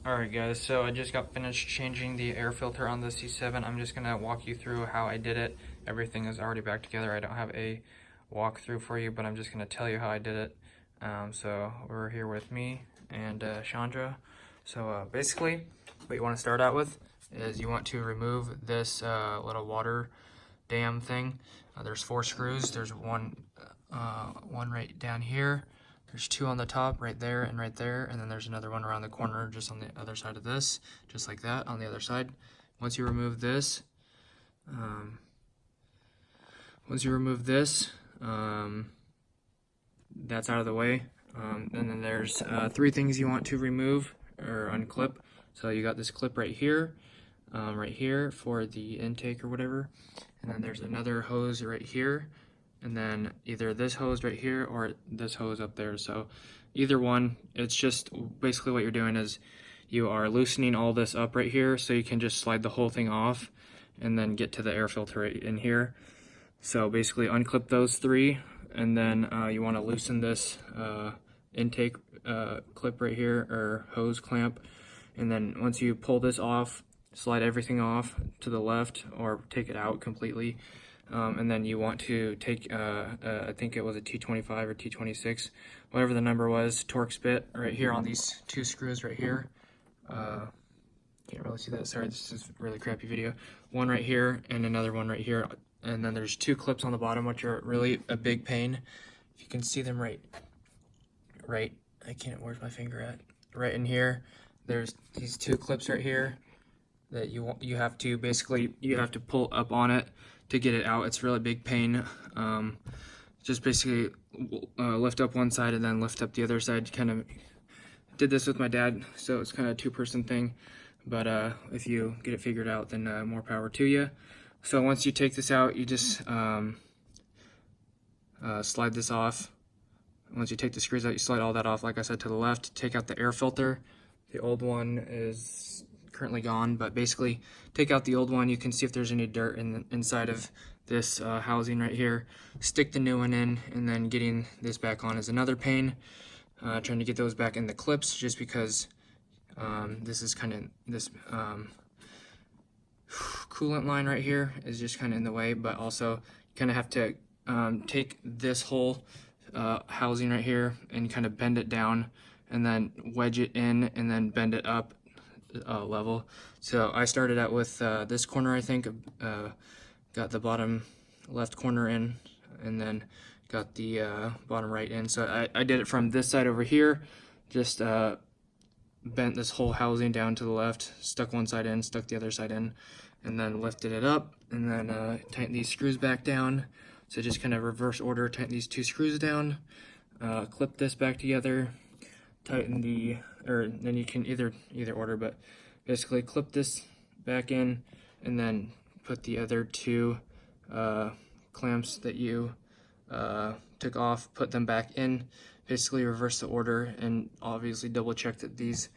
Alright guys, so I just got finished changing the air filter on the C7. I'm just going to walk you through how I did it. Everything is already back together. I don't have a walkthrough for you, but I'm just going to tell you how I did it. So we're here with me and Chandra. So basically, what you want to start out with is you want to remove this little water dam thing. There's 4 screws. There's one right down here. There's 2 on the top, right there, and then there's another one around the corner, just on the other side of this, just like that, on the other side. Once you remove this, that's out of the way. And then there's 3 things you want to remove or unclip. So you got this clip right here for the intake or whatever, and then there's another hose right here. And then either this hose right here or this hose up there. So either one, it's just basically what you're doing is you are loosening all this up right here so you can just slide the whole thing off and then get to the air filter right in here. So basically unclip those 3, and then you want to loosen this intake clip right here, or hose clamp. And then once you pull this off, slide everything off to the left or take it out completely. And then you want to take, I think it was a T25 or T26, whatever the number was, Torx bit right here on these 2 screws right here. Can't really see that, sorry, this is a really crappy video. One right here and another one right here. And then there's 2 clips on the bottom, which are really a big pain. If you can see them right, I can't, where's my finger at? Right in here, there's these 2 clips right here that you have to basically, you have to pull up on it to get it out. It's really big pain. Just basically lift up one side and then lift up the other side. Kind of did this with my dad, so it's kind of a 2-person thing, but if you get it figured out, then more power to you. So once you take this out, you just slide this off. Once you take the screws out, you slide all that off, like I said, to the left. Take out the air filter. The old one is currently gone, but basically take out the old one. You can see if there's any dirt inside of this housing right here. Stick the new one in, and then getting this back on is another pain. Trying to get those back in the clips, just because this is kind of this coolant line right here is just kind of in the way, but also you kind of have to take this whole housing right here and kind of bend it down and then wedge it in and then bend it up level. So I started out with this corner, I think, got the bottom left corner in, and then got the bottom right in. So I did it from this side over here, just bent this whole housing down to the left, stuck one side in, stuck the other side in, and then lifted it up, and then tighten these screws back down. So just kind of reverse order, tighten these 2 screws down, clip this back together, tighten the, or then you can either order, but basically clip this back in, and then put the other 2 clamps that you took off, put them back in. Basically reverse the order, and obviously double check that these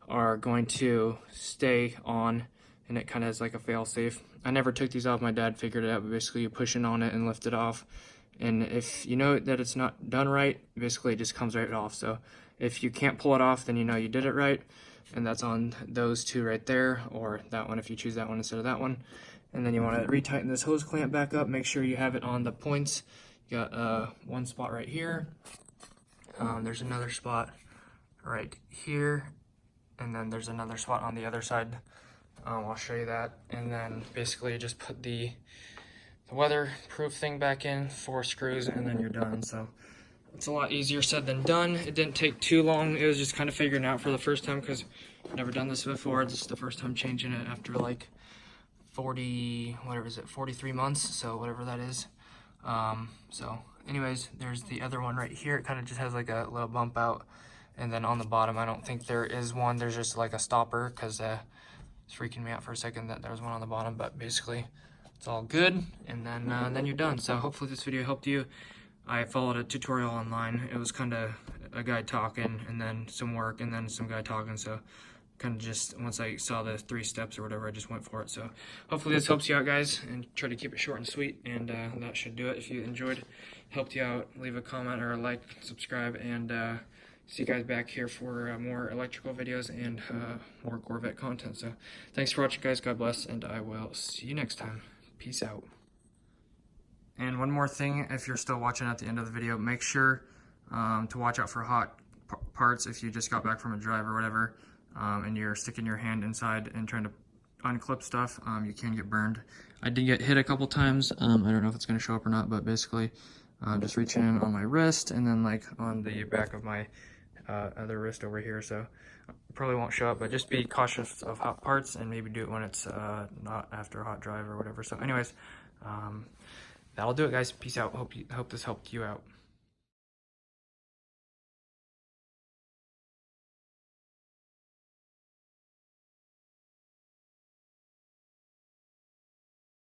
are going to stay on, and it kind of has like a fail safe. I never took these off, my dad figured it out, but basically you push in on it and lift it off, and if you know that it's not done right, basically it just comes right off. So if you can't pull it off, then you know you did it right, and that's on those 2 right there, or that one if you choose that one instead of that one. And then you want to retighten this hose clamp back up, make sure you have it on the points. You got one spot right here, there's another spot right here, and then there's another spot on the other side. I'll show you that. And then basically just put the weatherproof thing back in, 4 screws, and then you're done. So it's a lot easier said than done. It didn't take too long. It was just kind of figuring out for the first time, because I've never done this before. This is the first time changing it after like 43 months, so whatever that is. So anyways, there's the other one right here. It kind of just has like a little bump out, and then on the bottom I don't think there is one. There's just like a stopper, because it's freaking me out for a second that there was one on the bottom, but basically it's all good, and then you're done. So hopefully this video helped you. I followed a tutorial online. It was kind of a guy talking, and then some work, and then some guy talking. So kind of just, once I saw the 3 steps or whatever, I just went for it. So hopefully this helps you out, guys, and try to keep it short and sweet, and that should do it. If you enjoyed, helped you out, leave a comment or a like, subscribe, and see you guys back here for more electrical videos and more Corvette content. So thanks for watching, guys. God bless, and I will see you next time. Peace out. And one more thing, if you're still watching at the end of the video, make sure to watch out for hot parts if you just got back from a drive or whatever, and you're sticking your hand inside and trying to unclip stuff. You can get burned. I did get hit a couple times. I don't know if it's going to show up or not, but basically just reaching in on my wrist and then like on the back of my other wrist over here. So probably won't show up, but just be cautious of hot parts and maybe do it when it's not after a hot drive or whatever. So anyways, that'll do it, guys. Peace out. Hope this helped you out.